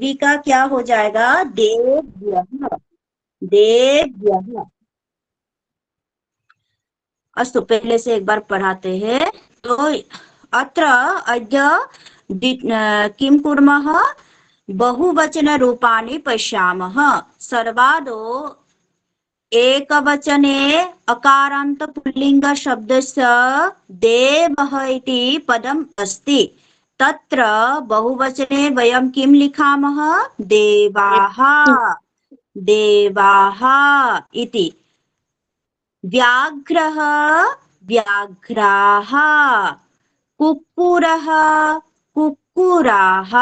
देवी का क्या हो जाएगा? देव्यः। देव्यः। अस्तु, पहले से एक बार पढ़ाते हैं। तो अत्र अद्य किं कुर्मः? बहुवचनरूपाणि पश्यामः। सर्वादौ एकवचने अकारान्त पुल्लिङ्गशब्दस्य देवः इति पदम् अस्ति। तत्र बहुवचने वयं किं लिखामः? देवाः। देवाः इति। व्याघ्रः, व्याघ्राः। कुक्कुरः, कुक्कुराः।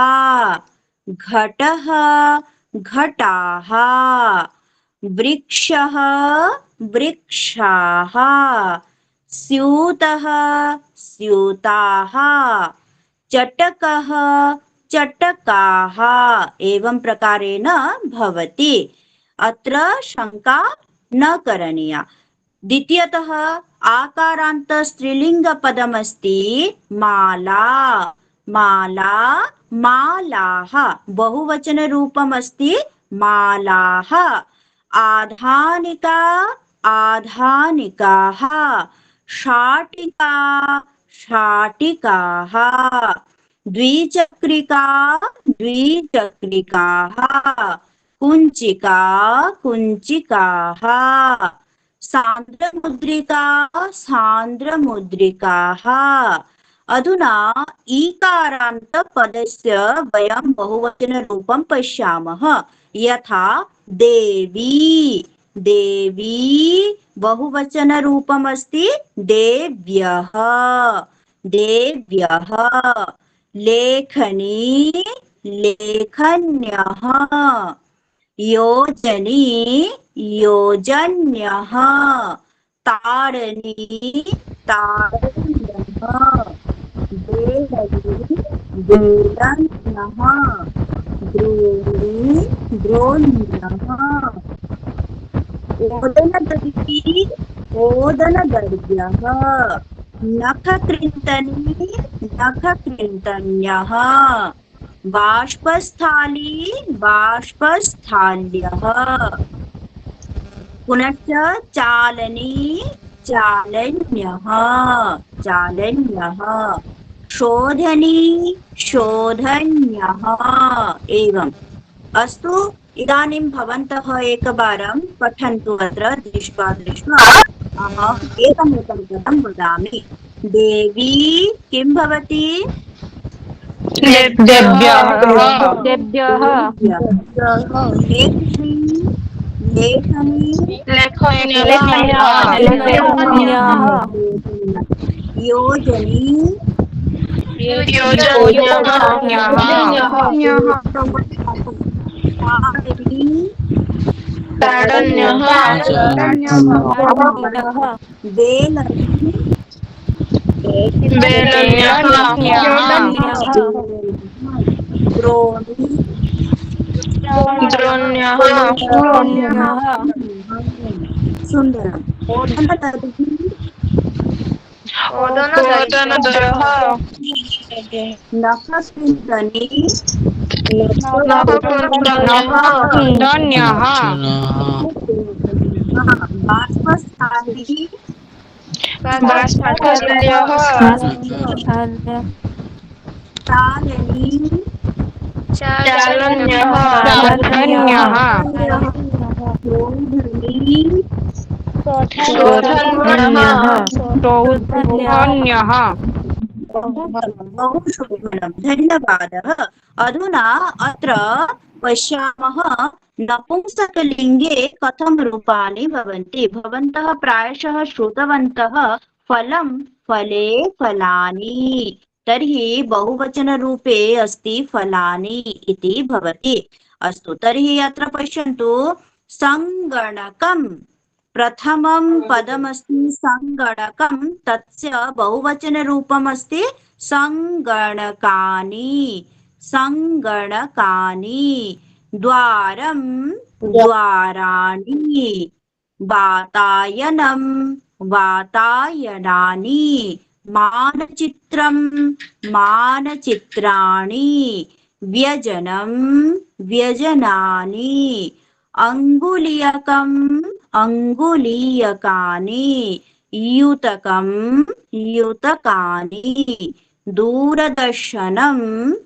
घटः, घटाः। वृक्षः, वृक्षाः। स्यूतः, स्यूताः। चटकः, चटकाः। एवं प्रकारेण भवति। अत्र शङ्का न करणीया। द्वितीयतः आकारान्त स्त्रीलिङ्गपदमस्ति माला। माला, मालाः। बहुवचनरूपमस्ति मालाः। आधानिका, आधानिकाः। शाटिका, शाटिकाः। द्विचक्रिका, द्विचक्रिकाः। कुञ्चिका, कुञ्चिकाः। सान्द्रमुद्रिका, सान्द्रमुद्रिकाः। अधुना ईकारान्तपदस्य वयं बहुवचनरूपं पश्यामः। यथा देवी। देवी बहुवचनरूपमस्ति देव्यः। देव्यः। लेखनी, लेखन्यः। योजनी, योजन्यः। तारणी, तारण्यः। बेलनी, बेलन्यः। द्रोणी, द्रोण्यः। ओदनदर्वी, ओदनदर्व्यः। नखकृन्तनी, नखकृन्तन्यः। बाष्पस्थाली, बाष्पस्थाल्यः। पुनश्च चालनी, चालन्यः। चालन्यः। शोधनी, शोधन्यः। एवम्। अस्तु, इदानीं भवन्तः एकवारं पठन्तु। अत्र दृष्ट्वा दृष्ट्वा अहम् एकमेकं पदं वदामि। देवी किं भवति? देव्यः देभ्यः लेखनी, लेखनी। लेखन्यः लेखन्यः योजनी, योजन्यः तारिणी, ताडन्यः ताडन्यः बेलनी, बेलन्यः द्रोणी, द्रोण्यः द्रोण्यः सुन्दरम्। ओदनदर्वी, ओदनदरः नखकृन्तनी, नखकुन्दन्यः कुन्दन्यः बाष्पस्थाली, बाष्पस्थाल्यः चालनी, चालन्यः चालन्यः शोधनी, शोधन्यः शोधन्यः बहु शोभनम्। धन्यवादः। अधुना अत्र पश्यामः नपुंसकलिङ्गे कथं रूपाणि भवन्ति। भवन्तः प्रायशः श्रुतवन्तः फलं, फले, फलानि। तर्हि बहुवचनरूपे अस्ति फलानि इति भवति। अस्तु, तर्हि अत्र पश्यन्तु। सङ्गणकं प्रथमं पदमस्ति सङ्गणकं। तस्य बहुवचनरूपमस्ति सङ्गणकानि, सङ्गणकानि। द्वारं, द्वाराणि। वातायनं, वातायनानि। मानचित्रं, मानचित्राणि। व्यजनं व्यजनानि अंगुलीयकम् अंगुलीयकानि युतकं युतकानि दूरदर्शनं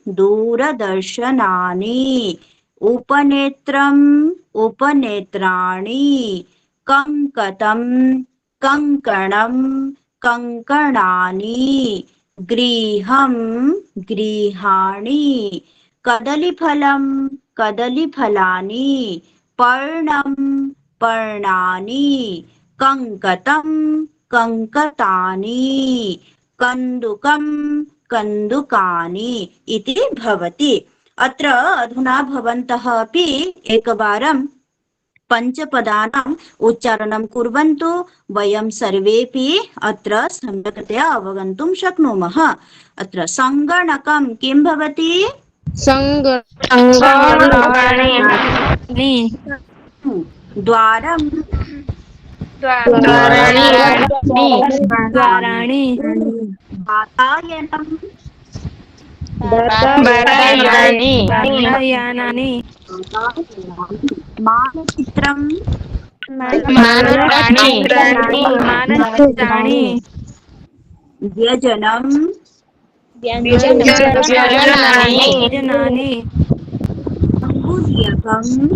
दूरदर्शनानि उपनेत्रम् उपनेत्राणि कंकतं कंकणं कंकणानि गृहं गृहाणि कदलीफलं कदलीफलानि पर्णं पर्णानि कंकतं कंकतानि कन्दुकं कन्दुकानि इति भवति। अत्र अधुना भवन्तः अपि एकवारं पञ्चपदानाम् उच्चारणं कुर्वन्तु। वयं सर्वेपि अत्र सम्यक्तया अवगन्तुं शक्नुमः। अत्र सङ्गणकं किं भवति? संगणकानि द्वारं द्वाराणि द्वाराणि वातायनं वातायनानि वातायनानि मानचित्रं मानचित्राणि मानचित्राणि व्यजनं व्यजनानि व्यजनानि अङ्गुलीयकं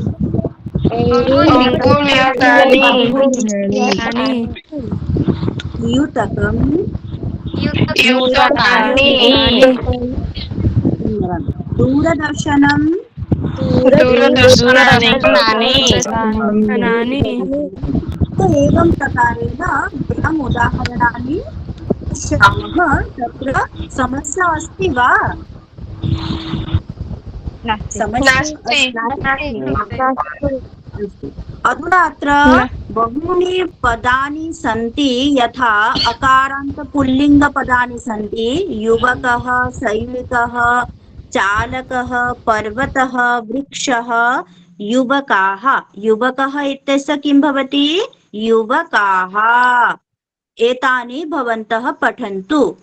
अंगुलीयकानि यानि युतकं युतकानि दूरदर्शनं दूरदर्शनानि नानि तो एवं प्रकारेण वयम् उदाहरणानि पश्यामः। तत्र समस्या अस्ति वा? नास्ति अधुना अत्र बहूनि पदानि सन्ति, यथा अकारान्त पुल्लिङ्गपदानि सन्ति। युवकः, सैनिकः, चालकः, पर्वतः, वृक्षः, युवकाः। युवकः इत्यस्य किं भवति? युवकाः। एतानि भवन्तः पठन्तु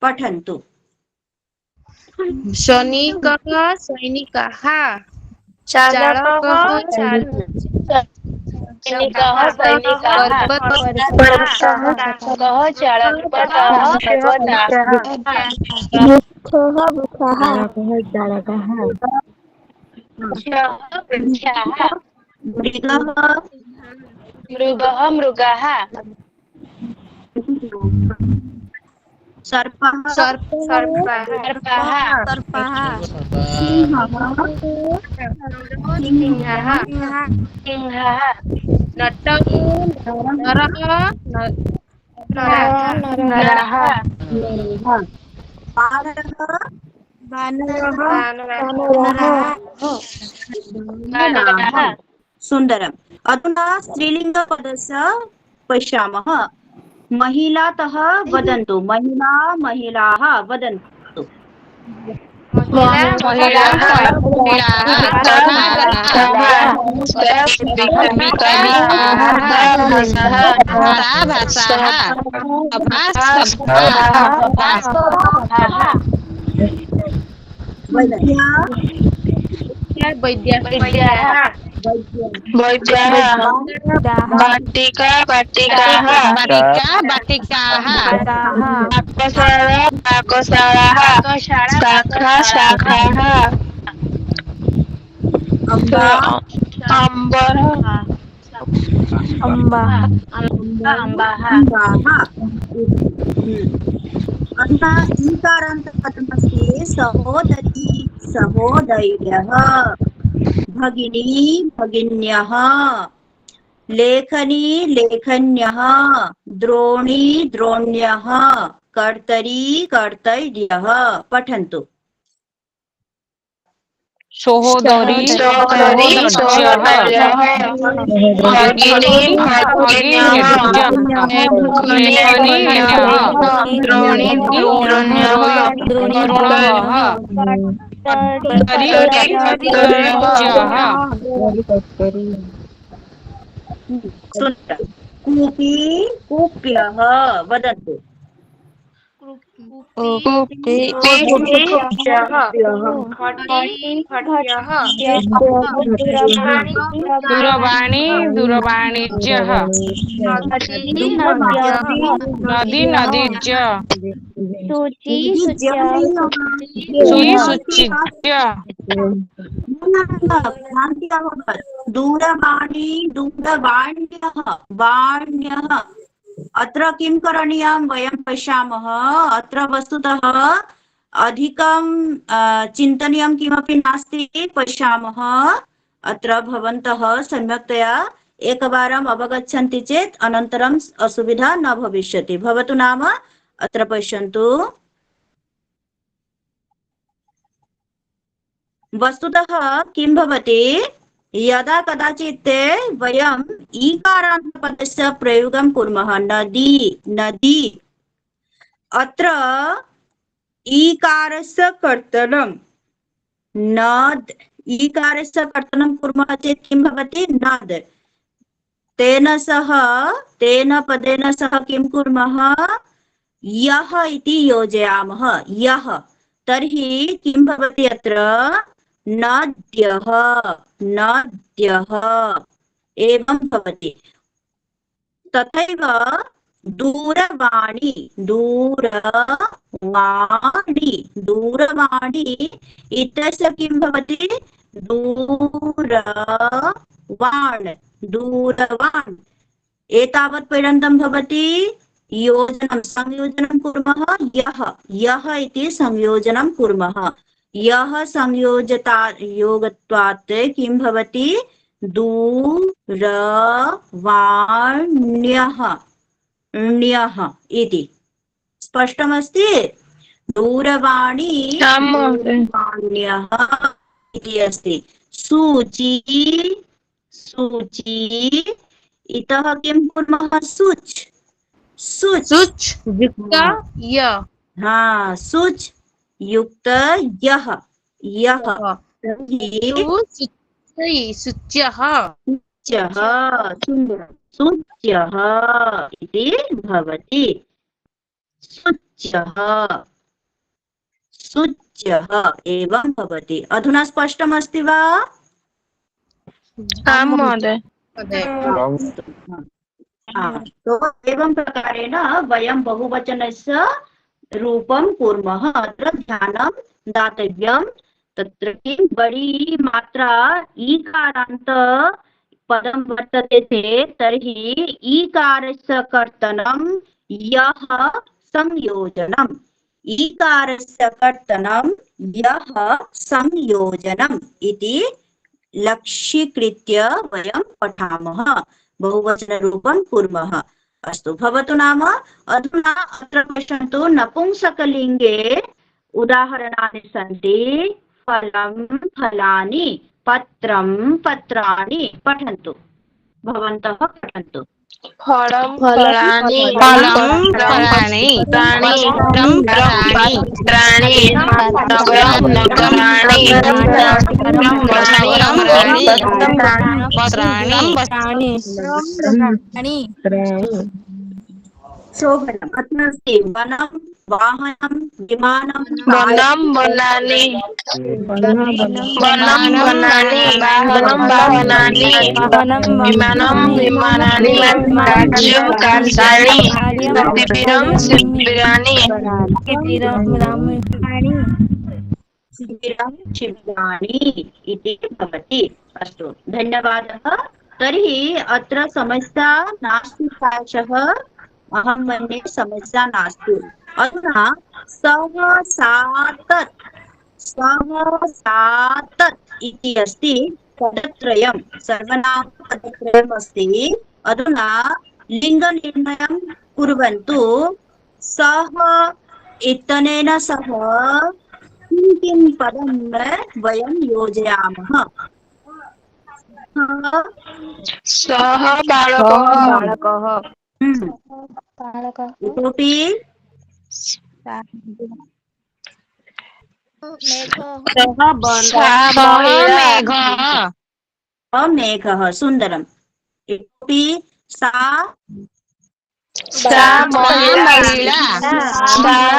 पठन्तु। सैनिकः सैनिकाः चालकः सैनिकः पर्वतः मृगः मृगाः सर्पः सर्पाः सिंहः सिंहः नटः नरः बानरः सुन्दरम्। अधुना स्त्रीलिङ्गपदस्य पश्यामः। महिलातः वदन्तु। महिलाः वदन्तु। शाखाः अम्बाः अधुना ईकारान्तपदमस्ति। सहोदरी सहोदर्यः, भगिनी भगिन्यः, लेखनी लेखन्यः, द्रोणी द्रोण्यः, कर्तरी कर्तर्यः। पठन्तु। सहोदरी सहोदर्यः भगिनी भगिन्यः लेखन्यः द्रोणी द्रोण्यः कूपी कूप्यः वदन्तु। उक्ति उपतेभ्यः घटिभ्यः दूरवाणी दूरवाणिज्यः नदीभ्यः नदी नदीज्य नदीजं सूचि सूचिज्य क्रान्ति अभवत् दूरवाणी दूरवाण्यः वाण्यः अत्र किं करणीयं वयं पश्यामः अत्र वस्तुतः अधिकं चिन्तनीयं किमपि नास्ति पश्यामः अत्र भवन्तः सम्यक्तया एकवारम् अवगच्छन्ति चेत् अनन्तरम् असुविधा न भविष्यति भवतु नाम अत्र पश्यन्तु वस्तुतः किं भवति यदा कदाचित् वयम् ईकारान्तपदस्य प्रयोगं कुर्मः नदी नदी अत्र ईकारस्य कर्तनं नद ईकारस्य कर्तनं कुर्मः चेत् किं भवति नद तेन सह तेन पदेन सह किं कुर्मः यः इति योजयामः यः तर्हि किं भवति अत्र नद्यः नद्यः एवं भवति तथैव दूरवाणी दूरवाणी दूरवाणी इत्यस्य किं भवति दूरवाण् दूरवाण् एतावत् पर्यन्तं भवति योजनं संयोजनं कुर्मः यः यः इति संयोजनं कुर्मः यः संयोजता योगत्वात् किं भवति दूरवाण्यः ण्यः इति स्पष्टमस्ति दूरवाणी दूरवाण्यः इति अस्ति सूची सूची इतः किं कुर्मः सुच् सुच् युक्त य हाँ सुच् युक्त यः यः सुच्यः सुच्यः सुन्दरं सुच्यः इति भवति सुच्यः सुच्यः एवं भवति अधुना स्पष्टमस्ति वा आं महोदय तो एवं प्रकारेण वयं बहुवचनस्य रूपं कुर्मः अत्र ध्यानं दातव्यं तत्र किं बड़ी मात्रा ईकारान्त पदं वर्तते चेत् तर्हि ईकारस्य कर्तनं यः संयोजनम् ईकारस्य कर्तनं यः संयोजनम् इति लक्ष्यीकृत्य वयं पठामः बहुवचनरूपं कुर्मः अस्तु भवतु नाम अधुना अत्र पश्यन्तु नपुंसकलिङ्गे उदाहरणानि सन्ति फलं फलानि पत्रं पत्राणि पठन्तु भवन्तः पठन्तु फलं फलानि फलानि पत्रं पत्राणि नगरं नगराणि शोभनम् अत्र अस्ति वनं वाहनं विमानं वनं वनानि वाहनं वाहनानि विमानं विमानानि राज्यं कार्याणि शिबिरं शिबिराणि शिबिरं शिबिराणि इति भवति अस्तु धन्यवादः तर्हि अत्र समस्या नास्ति प्रायशः अहं मन्ये समस्या नास्ति अधुना सः सा तत् इति अस्ति पदत्रयं सर्वनामपदत्रयम् अस्ति अधुना लिङ्गनिर्णयं कुर्वन्तु सः इत्यनेन सह किं पदं वयं योजयामः सः बालकः इतोपि मेघः सुन्दरम् इतोपि सा सा महिला महिला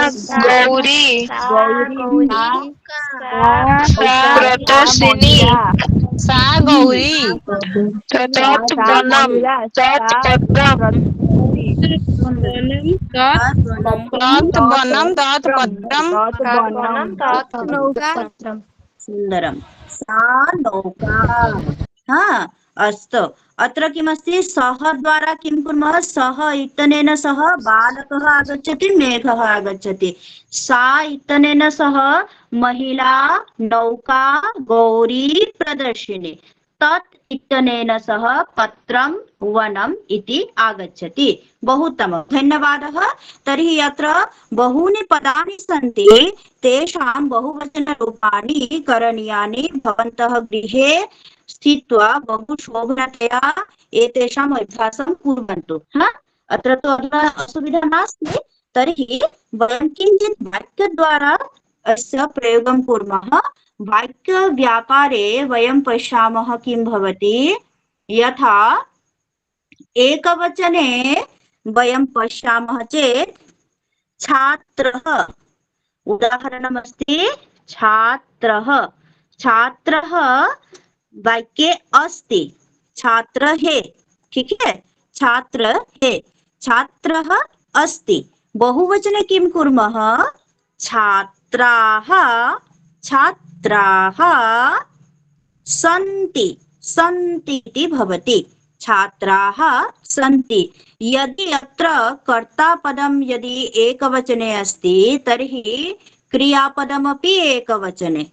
सा गौरी सा व्रतसिनी सा गौरी तत् वनम तत् पत्रम तत् वनम तत् पत्रम सुन्दरं सा नौका हा अस्तु अत्र किमस्ति सः द्वारा किं कुर्मः सः इत्यनेन सह बालकः आगच्छति मेघः आगच्छति सा इत्यनेन सह महिला नौका गौरी प्रदर्शिनी तत् इत्यनेन सह पत्रं वनम् इति आगच्छति बहु उत्तमं धन्यवादः तर्हि अत्र बहूनि पदानि सन्ति तेषां बहुवचनरूपाणि करणीयानि भवन्तः गृहे स्थित्वा बहु शोभनतया एतेषाम् अभ्यासं कुर्वन्तु अत्र तु अधुना असुविधा नास्ति तर्हि वयं किञ्चित् वाक्यद्वारा अस्य प्रयोगं कुर्मः वाक्यव्यापारे वयं पश्यामः किं भवति यथा एकवचने वयं पश्यामः चेत् छात्रः उदाहरणमस्ति छात्रः छात्रः वाक्ये अस्ति छात्र है ठीक है छात्र है छात्रः अस्ति बहुवचने किं कुर्मः छात्राः छात्राः सन्ति सन्ति इति भवति छात्राः सन्ति यदि अत्र कर्तापदं यदि एकवचने अस्ति तर्हि क्रियापदमपि एकवचने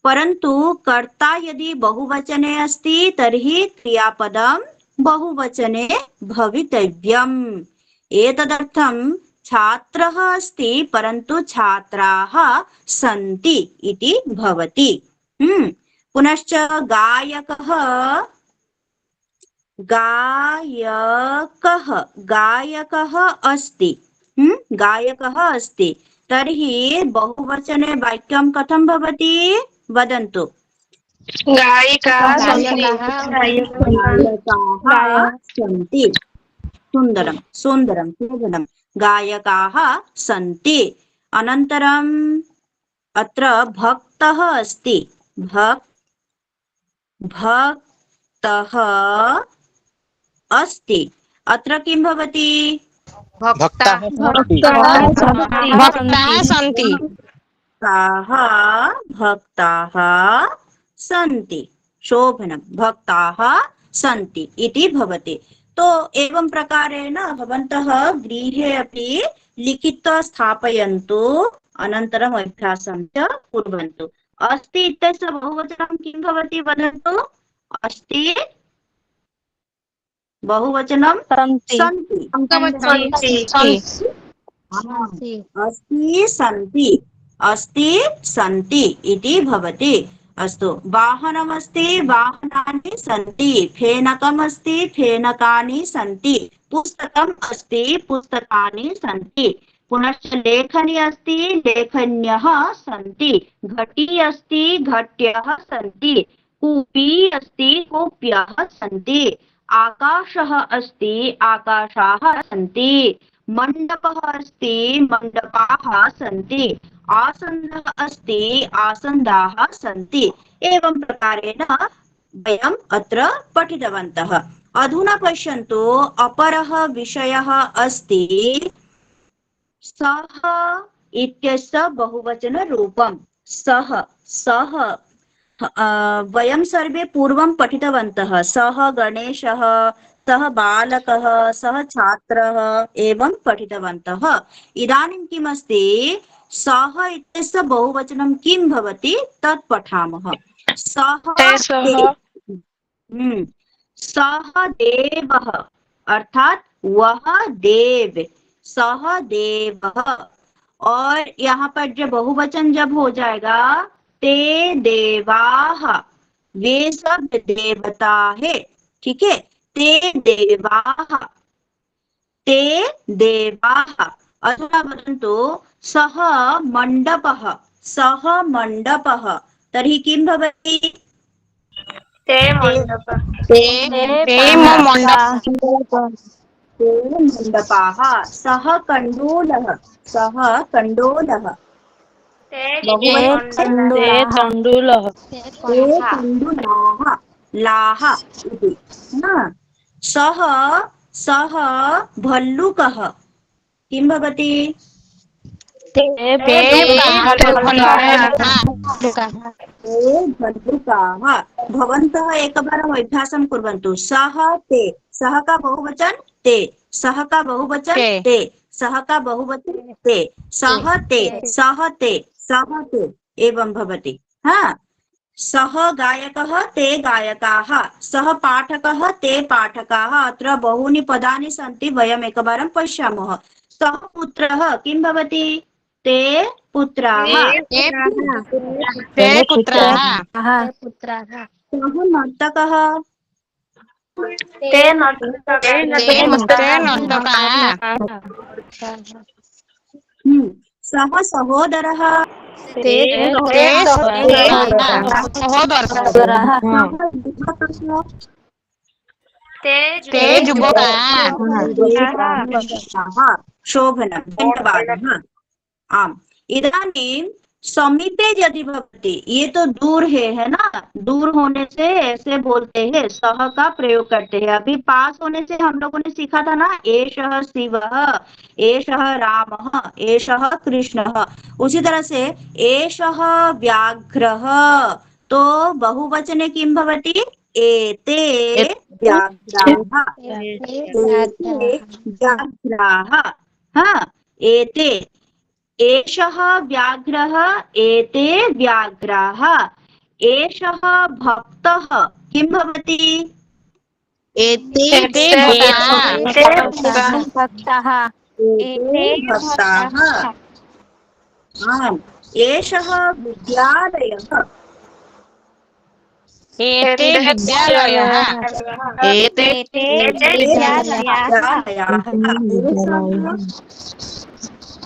परन्तु कर्ता यदि बहुवचने अस्ति तर्हि क्रियापदं बहुवचने भवितव्यम् एतदर्थं छात्रः अस्ति परन्तु छात्राः सन्ति इति भवति पुनश्च गायकः गायकः गायकः अस्ति गायकः अस्ति तर्हि बहुवचने वाक्यं कथं भवति वदन्तु गायिकाः सन्ति सुन्दरं सुन्दरं शोभनं गायकाः सन्ति अनन्तरम् अत्र भक्तः अस्ति भक्तः अस्ति अत्र किं भवति भक्ताः सन्ति भक्ताः सन्ति शोभनं भक्ताः सन्ति इति भवति तो एवं प्रकारेण भवन्तः गृहे अपि लिखित्वा स्थापयन्तु अनन्तरम् अभ्यासं च कुर्वन्तु अस्ति इत्यस्य बहुवचनं किं भवति वदन्तु अस्ति बहुवचनं सन्ति अस्ति सन्ति अस्ति सन्ति इति भवति अस्तु वाहनमस्ति वाहनानि सन्ति फेनकमस्ति फेनकानि सन्ति पुस्तकम् अस्ति पुस्तकानि सन्ति पुनश्च लेखनी अस्ति लेखन्यः सन्ति घटी अस्ति घट्यः सन्ति कूपी अस्ति कूप्यः सन्ति आकाशः अस्ति आकाशाः सन्ति मण्डपः अस्ति मण्डपाः सन्ति आसन्दः अस्ति आसन्दाः सन्ति एवं प्रकारेण वयम् अत्र पठितवन्तः अधुना पश्यन्तु अपरः विषयः अस्ति सः इत्यस्य बहुवचनरूपं सः सः वयं सर्वे पूर्वं पठितवन्तः सः गणेशः सः बालकः सः छात्रः एवं पठितवन्तः इदानीं किमस्ति सः इत्यस्य बहुवचनं किं भवति तत् पठामः सः देवः अर्थात वह देव सह देवः और यहाँ पर जब बहुवचन जब हो जाएगा ते देवाः वे सब देवता है ठीक है ते देवाः अधुना वदन्तु सः मण्डपः तर्हि किं भवति ते ते मण्डपाः सः कण्डूलः बहुवचनं ते तण्डुलः ते तण्डुलाः लाः इति सः सः भल्लुकः किं भवति ते भल्लुकाः भवन्तः एकवारम् अभ्यासं कुर्वन्तु सः सः का बहुवचन ते सः का बहुवचन ते सः का बहुवचन ते सः ते एवं भवति सः गायकः ते गायकाः सः पाठकः ते पाठकाः अत्र बहूनि पदानि सन्ति वयम् एकवारं पश्यामः सः पुत्रः किं भवति ते पुत्राः सः नर्तकः ते सः सहोदरः शोभनं धन्यवादः आम् इदानीं समीपे यदि भवति ये तो दूर है ना दूर होने से ऐसे बोलते हैं सह का प्रयोग करते हैं अभी पास होने से हम लोगों ने सीखा था ना एषः शिवः एषः रामः एषः कृष्णः उसी तरह से एषः व्याघ्रः तो बहुवचने किं भवति एते व्याघ्राः एते एषः व्याघ्रः एते व्याघ्राः एषः भक्तः किं भवति एते भक्ताः आम् एषः विद्यालयः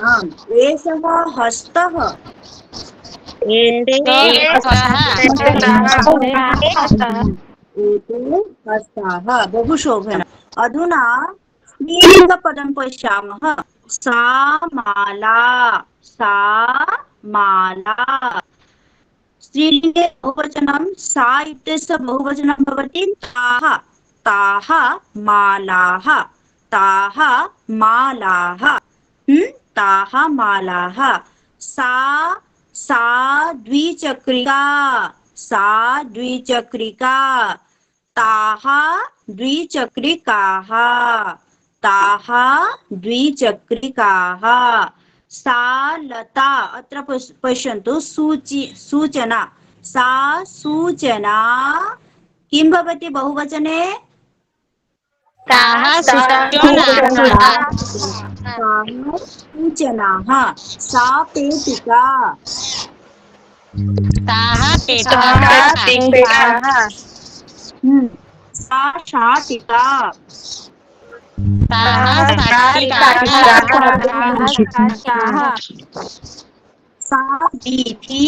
आम् एषः हस्तः एते हस्ताः बहु शोभनम् अधुना स्त्रीलिङ्गपदं पश्यामः सा माला स्त्रीलिङ्गे बहुवचनं सा इत्यस्य बहुवचनं भवति ताः मालाः ताः मालाः सा द्विचक्रिका ताः द्विचक्रिकाः सा लता अत्र पश्यन्तु सूचना सा सूचना किं भवति बहुवचने सूचनाः सा पेटिका सा शाटिका सा वीथी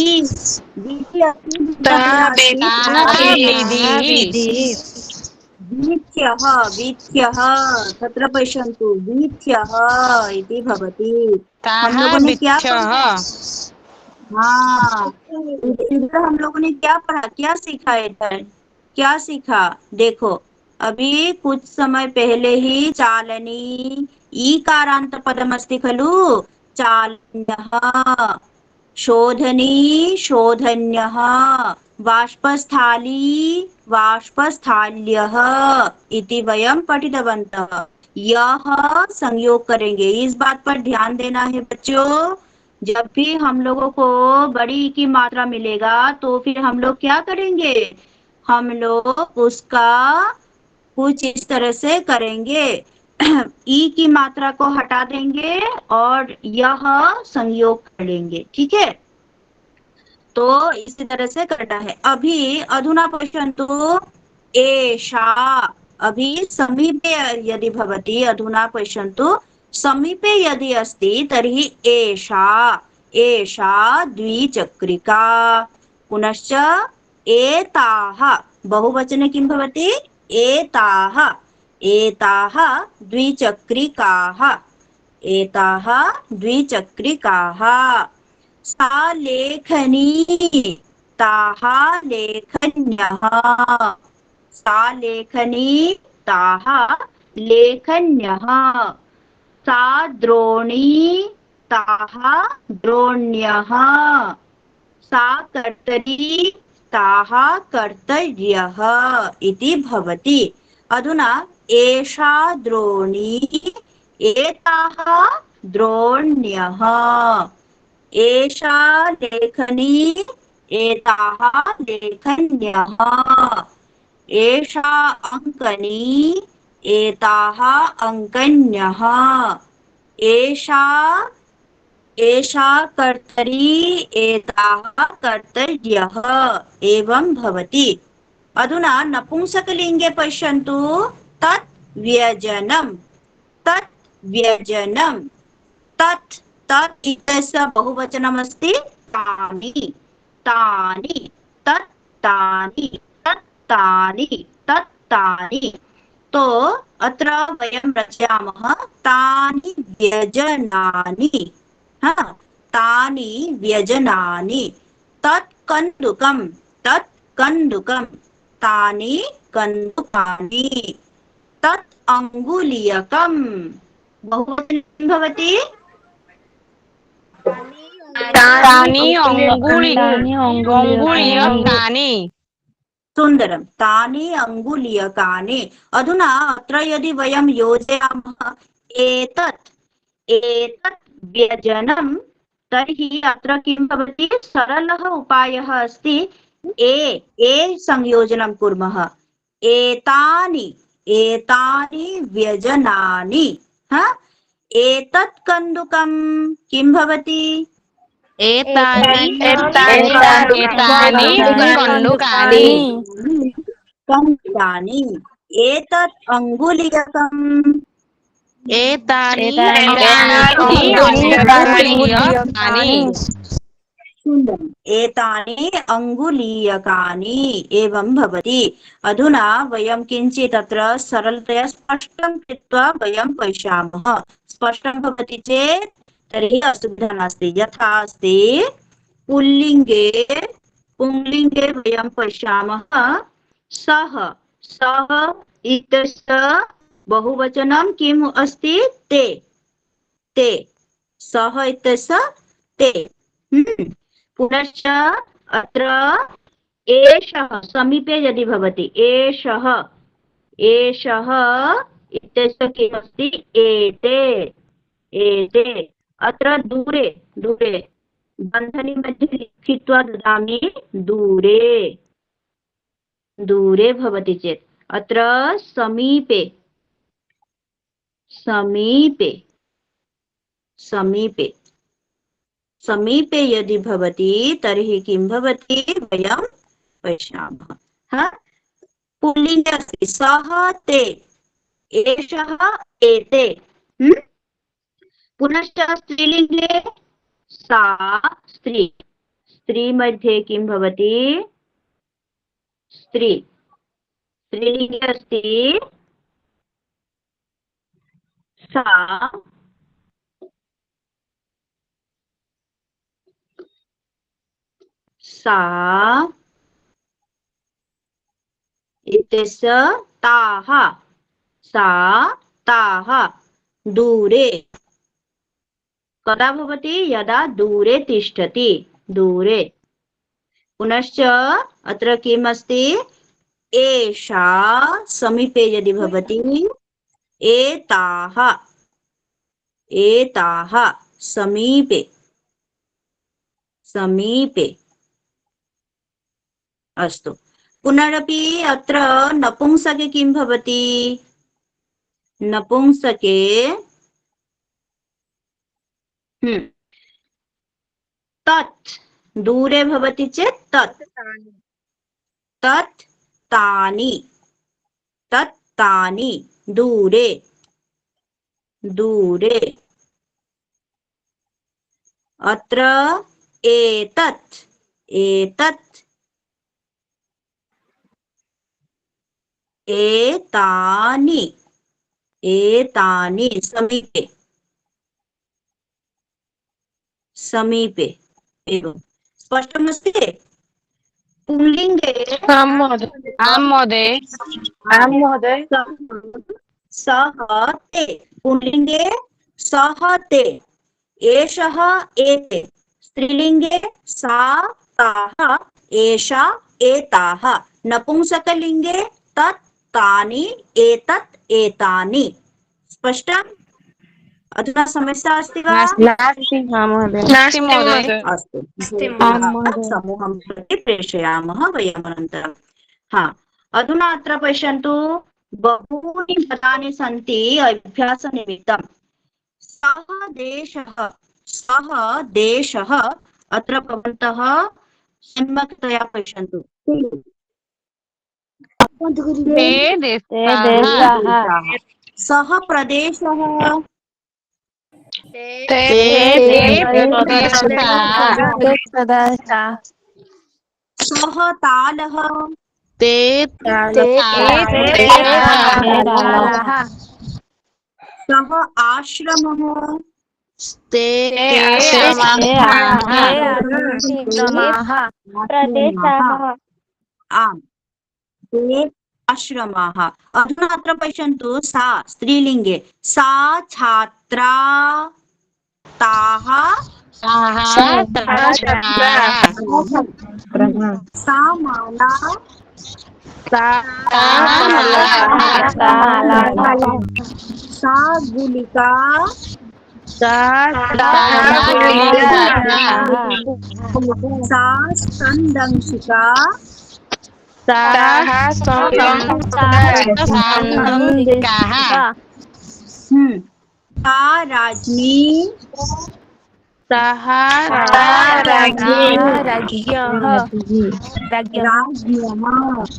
वीथ्यः तत्र पश्यन्तु वीथ्यः इति भवति हम लोगों ने क्या पढ़ा इधर हम लोगों ने क्या पढ़ा क्या सीखा इधर क्या सीखा देखो अभी कुछ समय पहले ही चालनी ईकारान्त पदमस्ति खलु चालन्यः शोधनी शोधन्यः बाष्पस्थाली बाष्पस्थाल्यः इति वयं पठितवन्तः यह संयोग करेंगे इस बात पर ध्यान देना है बच्चों जब भी हम लोगों को बड़ी की मात्रा मिलेगा तो फिर हम लोग क्या करेंगे हम लोग उसका कुछ इस तरह से करेंगे ई की मात्रा को हटा देंगे और यह संयोग कर लेंगे ठीक है तो इसी तरह से करना है अभी अधुना पश्यन्तु एषा अभी समीपे यदि भवति अधुना पश्यन्तु समीपे यदि अस्ति तर्हि एषा द्विचक्रिका पुनश्च एताः बहुवचने किं भवति एताः एताः द्विचक्रिकाः, एताः द्विचक्रिकाः। सा लेखनी, ताः लेखन्यः, सा लेखनी, ताः लेखन्यः। सा द्रोणी, ताः द्रोण्यः। सा कर्तरी, ताः कर्तर्यः इति भवति। अधुना एषा द्रोणी, एताः द्रोण्यः। एषा लेखनी, एताः लेखन्यः। एषा अङ्कनी, एताः अङ्कन्यः। एषा एषा कर्तरी, एताः कर्तर्यः एवं भवति। अधुना नपुंसकलिङ्गे पश्यन्तु, तत् व्यजनं, तत् व्यजनं। तत्, तत् इत्यस्य बहुवचनमस्ति तानि, तानि, तत् तानि, तत् तानि, तत् तानि। तो अत्र वयं रचयामः तानि व्यजनानि, तानि व्यजनानि। तत् कन्दुकं, तत् कन्दुकं, तानि कन्दुकानि। तत् अङ्गुलीयकं, बहुवचनं भवति तानि अङ्गुलीयकानि। सुन्दरं, तानि अङ्गुलीयकानि। अधुना अत्र यदि वयं योजयामः एतत्, एतत् व्यजनं, तर्हि अत्र किं भवति, सरलः उपायः अस्ति, ए संयोजनं कुर्मः। एतानि, एतानि व्यजनानि। एतत् कन्दुकं किं भवति, एतानि कन्दुकानि। कन्दुकानि। एतत् अङ्गुलीयकम्, एतानि अङ्गुलीयकानि। सुन्दरम्, एतानि अङ्गुलीयकानि एवं भवति। अधुना वयं किञ्चित् अत्र सरलतया स्पष्टं कृत्वा वयं पश्यामः। स्पष्टं भवति चेत् तर्हि असुविधा नास्ति। यथा अस्ति पुल्लिङ्गे, पुंलिङ्गे वयं पश्यामः सः, सः इत्यस्य बहुवचनं किम् अस्ति, ते, ते, सः इत्यस्य ते। पुनश्च अत्र एषः समीपे यदि भवति, एषः, एषः इत्यस्य किमस्ति, एते, एते। अत्र दूरे, दूरे बन्धनी मध्ये लिखित्वा ददामि, दूरे, दूरे भवति चेत्। अत्र समीपे, समीपे, समीपे, समीपे यदि भवति तर्हि किं भवति, वयं पश्यामः। पुल्लिङ्गे अस्ति सः, ते, एषः, एते। पुनश्च स्त्रीलिङ्गे सा, स्त्री, स्त्री मध्ये किं भवति, स्त्री, स्त्रीलिङ्गे अस्ति सा, सा इत्यस्य ताः, सा, ताः। दूरे कदा भवति, यदा दूरे तिष्ठति, दूरे। पुनश्च अत्र किम् अस्ति, एषा समीपे यदि भवति, एताः, एताः समीपे, समीपे। अस्तु, पुनरपि अत्र नपुंसके किं भवति, नपुंसके तत्, दूरे भवति चेत् तत्, तत् तानि, तत् तानि, दूरे, दूरे। अत्र एतत्, एतत्, एतानि, एतानि समीपे समीपे एवं स्पष्टमस्ति। पुल्लिङ्गे आं महोदय सः ते पुल्लिङ्गे सः ते एषः एते स्त्रीलिङ्गे सा ताः एषा एताः नपुंसकलिङ्गे तत् तानि एतत् एतानि। स्पष्टम्? अधुना समस्या अस्ति वा? नास्ति महोदय। अस्तु, समूहं प्रति प्रेषयामः वयम् अनन्तरं। हा, अधुना अत्र पश्यन्तु, बहूनि पदानि सन्ति अभ्यासनिमित्तं। सः देशः अत्र भवन्तः सम्यक्तया पश्यन्तु। ते देशाः सः प्रदेशः ते प्रदेशाः सः तालः ते सः आश्रमः ते आम् ते आश्रमाः। अधुना अत्र पश्यन्तु, सा स्त्रीलिङ्गे सा छात्रा ताः सा माला सा गुलिका सा स्कन्दंशिका सा राज्ञी राज्ञः।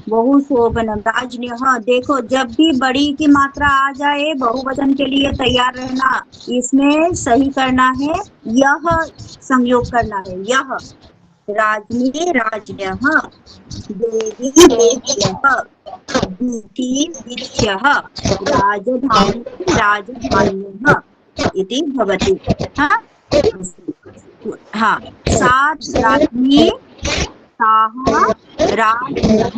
बहु शोभनम राज्ञः। देखो, जब भी बड़ी की मात्रा आ जाए बहुवचन के लिए तैयार रहना। इसमें सही करना है, यह संयोग करना है। यह राज्ञी राज्ञः, देवी देव्यः, वीथी वीथ्यः, राजधानी राजधान्यः इति भवति। हाँ, सा राज्ञी ताः राज्ञः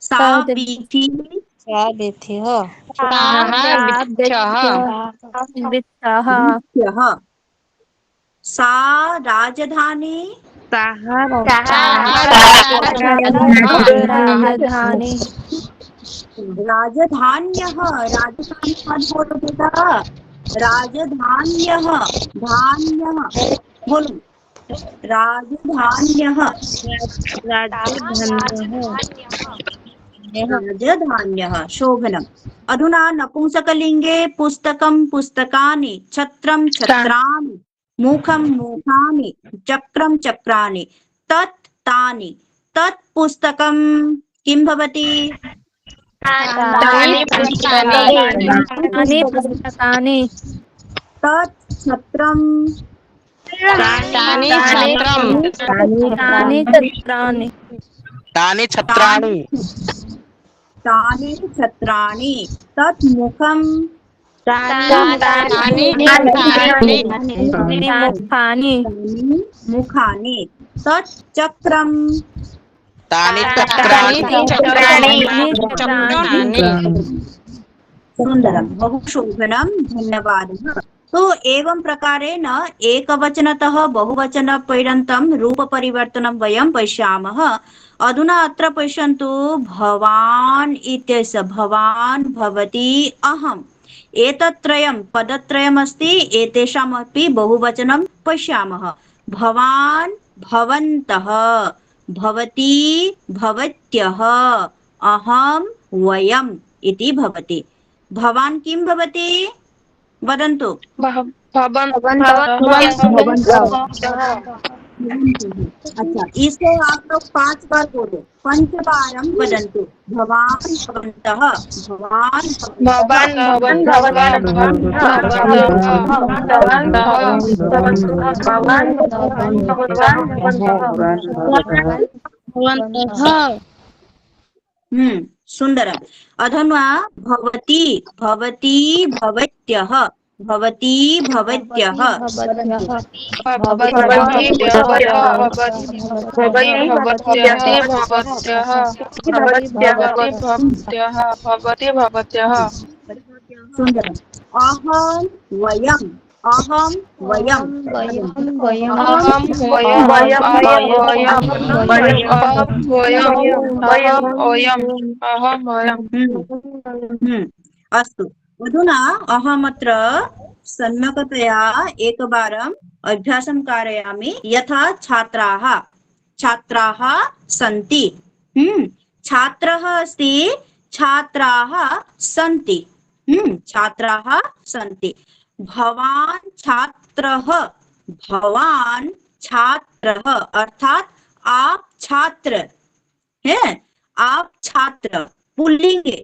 सा देवी देव्यः सा वीथी वीथ्यः, सा राजधानी राजधान्यः। राजधानी मत बोलो बेटा, राजधान्यः धान्यः बोलो, राजधान्यः राजधान्यः। शोभनम्। अधुना नपुंसकलिङ्गे पुस्तकं पुस्तकानि, छत्रं छत्राणि, मुखं मुखानि, चक्रं चक्राणि, तत् तानि। तत् पुस्तकं किं भवति? तत् छत्रं तानि छत्राणि तानि छत्राणि, तत् मुखं मुखानि, तत् चक्रं तानि सुन्दरं, बहु शोभनं, धन्यवादः। तो एवं प्रकारेण एकवचनतः बहुवचनपर्यन्तं रूपपरिवर्तनं वयं पश्यामः। अधुना अत्र पश्यन्तु, भवान् इत्यस्य भवान्, भवती, अहम्, एतत्त्रयं पदत्रयमस्ति। एतेषामपि बहुवचनं पश्यामः। भवान् भवन्तः, भवती भवत्यः, अहं वयम् इति भवति। भवान् किं भवति? वदन्तु। अच्छा, इसको आप लोग 5 बार बोलो। पंचबारम वदन्तु। भवान भवन्तः, भवान भवान भवन्तः, भवन्तः सुंदरम। अधुना भवती भवती भवत्यः, भवती भवत्यः, सुंदरम। अहम वयम, अहम वयम, अस्तु। अधुना अहमत्र सम्यक्तया एकवारम् अभ्यासं कारयामि। यथा छात्राः छात्राः सन्ति, छात्रः अस्ति, छात्राः सन्ति, छात्राः सन्ति। भवान् छात्रः, भवान् छात्रः, अर्थात आप छात्र है, आप छात्र पुल्लिंगे,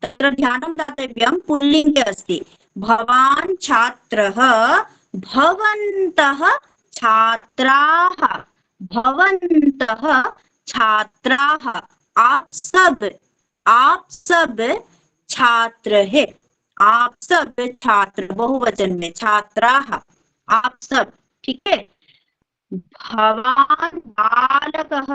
तत्र ध्यानं दातव्यं, पुल्लिंगे अस्ति। भवान् छात्रः, भवन्तः छात्राः, भवन्तः छात्राः, आप सब छात्र है, आप सब छात्र, बहुवचन में छात्राः, आप सब, ठीक है। भवान बालकः,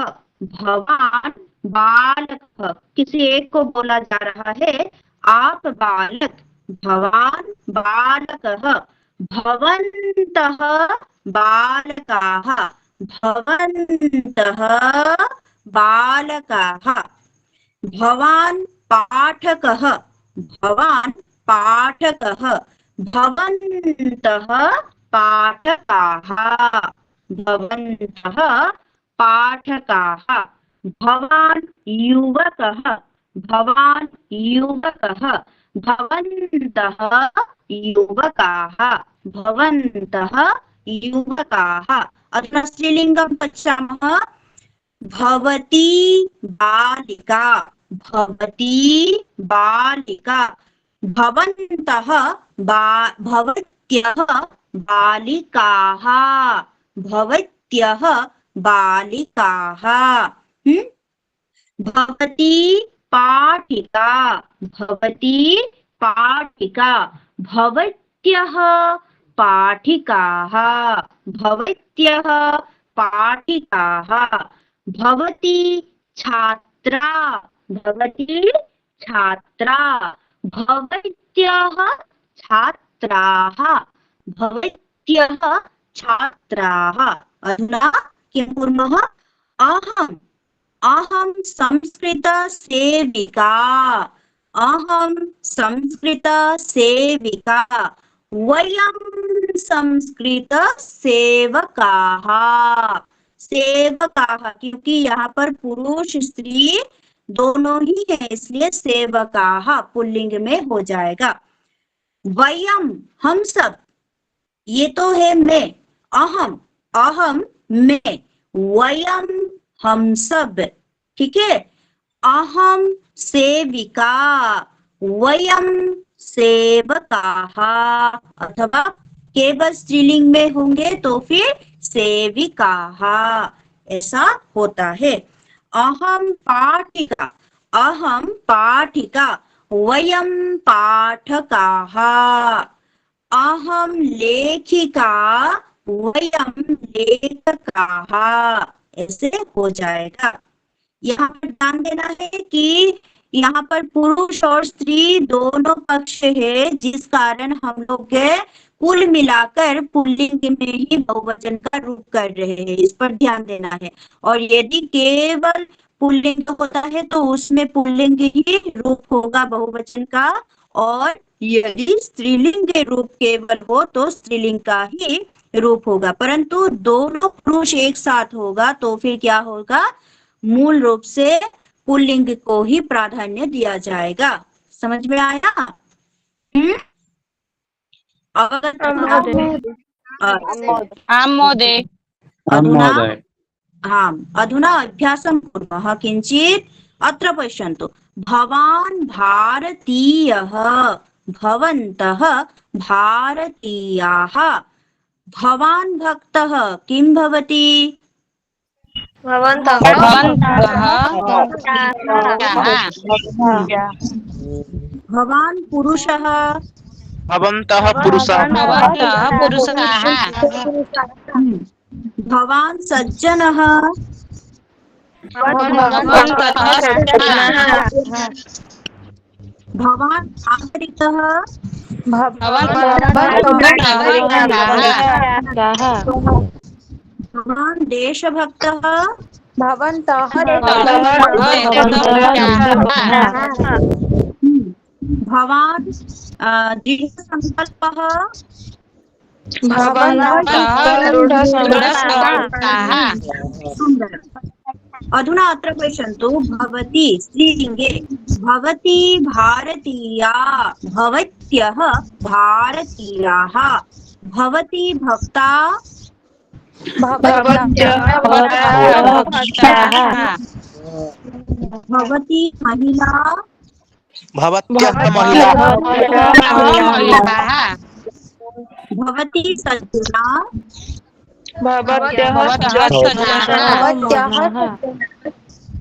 भवान बालकः, किसी एक को बोला जा रहा है, आप बालक, भवान बालकः। भवन्तः बालकाः, भवन्तः बालकाः। भवान पाठकः, भवान पाठकः, भवन्तः पाठकाः, भवन्तः पाठकाः। भवान युवकः, भवान युवकः, भवन्तः युवकाः, भवन्तः युवकाः। अधुना स्त्रीलिङ्गं पश्यामः। भवती बालिका, भवती बालिका। भवन्तः भवत्यः बालिकाः, भवत्यः बालिकाः। भवती पाठिका, भवती पाठिका। भवत्यः पाठिकाः, भवत्यः पाठिकाः। भवती छात्रा, भवती छात्रा। भवत्यः छात्राः, भवत्यः छात्राः। अधुना किं कुर्मः? अहं संस्कृत सेविका, अहं संस्कृत सेविका। वयं संस्कृत सेवकाः, सेवकाः, क्योंकि यहाँ पर पुरुष स्त्री दोनों ही है, इसलिए सेवकाः पुल्लिंग में हो जाएगा। वयम हम सब, ये तो है मैं, अहम मैं, वयम हम सब, ठीक है। अहम सेविका, वयम सेवकाः, अथवा केवल स्त्रीलिंग में होंगे तो फिर सेविकाः, ऐसा होता है। अहम पाठिका, अहम पाठिका। वयम पाठकाः। अहम लेखिका, वयम लेखकाः, ऐसे हो जाएगा। यहाँ पर ध्यान देना है कि यहाँ पर पुरुष और स्त्री दोनों पक्ष है, जिस कारण हम लोग कुल मिलाकर पुल्लिंग में ही बहुवचन का रूप कर रहे हैं, इस पर ध्यान देना है। और यदि केवल पुल्लिंग होता है तो उसमें पुल्लिंग ही रूप होगा बहुवचन का, और यदि स्त्रीलिंग के रूप केवल हो तो स्त्रीलिंग का ही रूप होगा। परंतु दोनों पुरुष एक साथ होगा तो फिर क्या होगा? मूल रूप से पुल्लिंग को ही प्राधान्य दिया जाएगा। समझ में आया? अवगत? आम महोदय। अधुना अधुना अभ्यासं कुर्मः किञ्चित्। अत्र पश्यन्तु, भवान् भारतीयः, भवन्तः भारतीयाः। भवान् भक्तः किं भवति? भवन्तः भवान् पुरुषः, भवन्तः पुरुषः भवान् सज्जनः, भवान् नागरिकः, भवान् देशभक्तः, भवान् दृढसङ्कल्पः, सुन्दरम्। अधुना अत्र पश्यन्तु, भवती स्त्रीलिङ्गे, भवती भारतीया, भवत्यः भारतीयाः, भवती भक्ता, भवती महिला, भवत्यः महिला भवती सज्जना,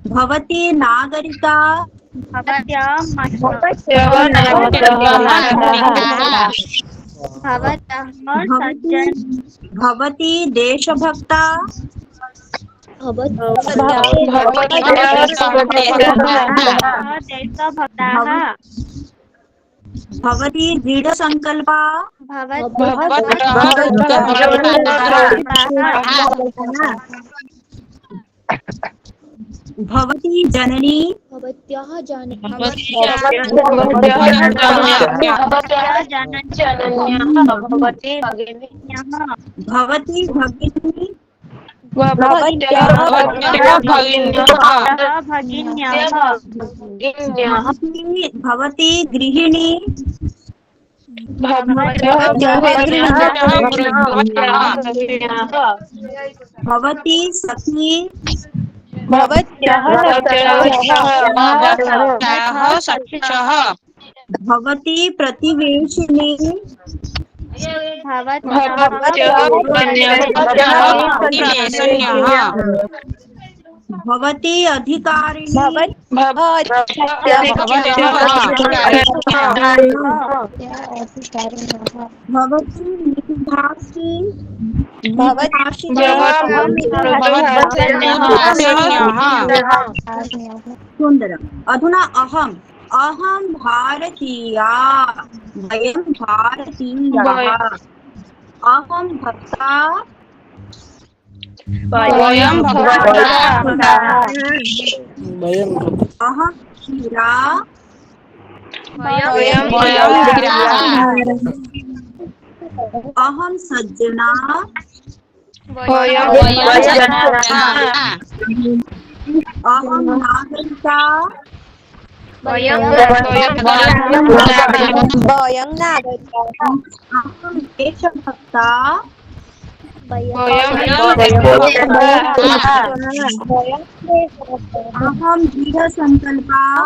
भवती नागरिका, भवती देशभक्ता, भवती दृढसङ्कल्पा, भवती जननी, भवती भगिनी, भवती गृहिणी, भवती सखी, भवती प्रतिवेशिनी, भवती अधिकारिणी, भवती मितभाषी, सुन्दरम्। अधुना अहम् भारतीया, वयं भारतीयाः, अहं भक्ता, अहं क्षीरा, अहं सज्जना, अहं नागरिका, अहं देशभक्ता, अहं दृढसङ्कल्पा,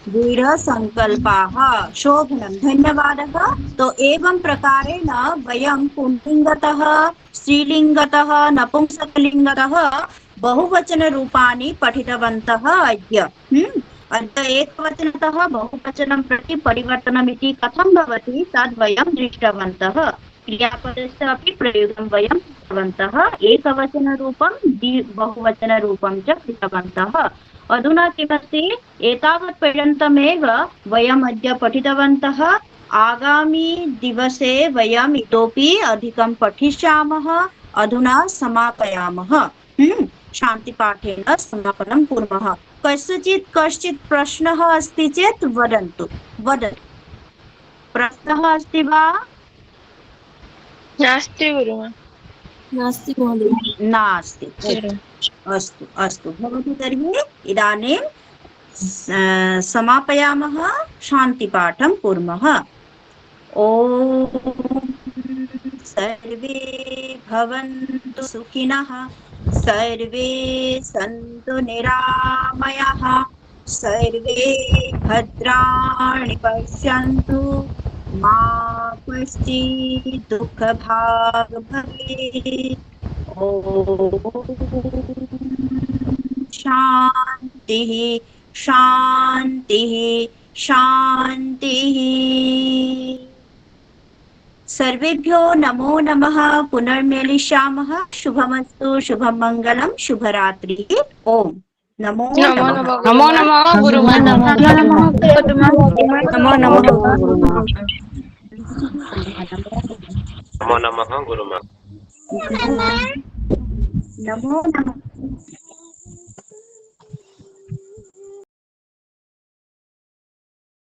दृढसङ्कल्पाः। शोभनं, धन्यवादः। तो एवं प्रकारेण वयं पुंलिङ्गतः, स्त्रीलिङ्गतः, नपुंसकलिङ्गतः बहुवचनरूपाणि पठितवन्तः अद्य। अद्य एकवचनतः बहुवचनं प्रति परिवर्तनमिति कथं भवति तद् वयं दृष्टवन्तः। क्रियापदस्य अपि प्रयोगं वयं कृतवन्तः। एकवचनरूपं बहुवचनरूपं च कृतवन्तः। अधुना किमस्ति, एतावत् पर्यन्तमेव वयम् अद्य पठितवन्तः। आगामी दिवसे वयम् इतोपि अधिकं पठिष्यामः। अधुना समापयामः। शान्तिपाठेन समापनं कुर्मः। कश्चित् प्रश्नः अस्ति चेत् वदतु। प्रश्नः अस्ति वा? नास्ति गुरुः। नास्ति महोदय। नास्ति। अस्तु भवतु। तर्हि इदानीं समापयामः, शान्तिपाठं कुर्मः। ॐ सर्वे भवन्तु सुखिनः, सर्वे सन्तु निरामयाः, सर्वे भद्राणि पश्यन्तु, मा कश्चित् दुःखभाग् भवेत्। ॐ शान्तिः शान्तिः शान्तिः। सर्वेभ्यो नमो नमः। पुनर्मिलिष्यामः। शुभमस्तु, शुभं मंगलम, शुभरात्रिः। ओम नमो नमः। नमो नमः गुरुमाता। नमो नमः गुरुमा। नमो नमः गुरुमा। नमो नमः।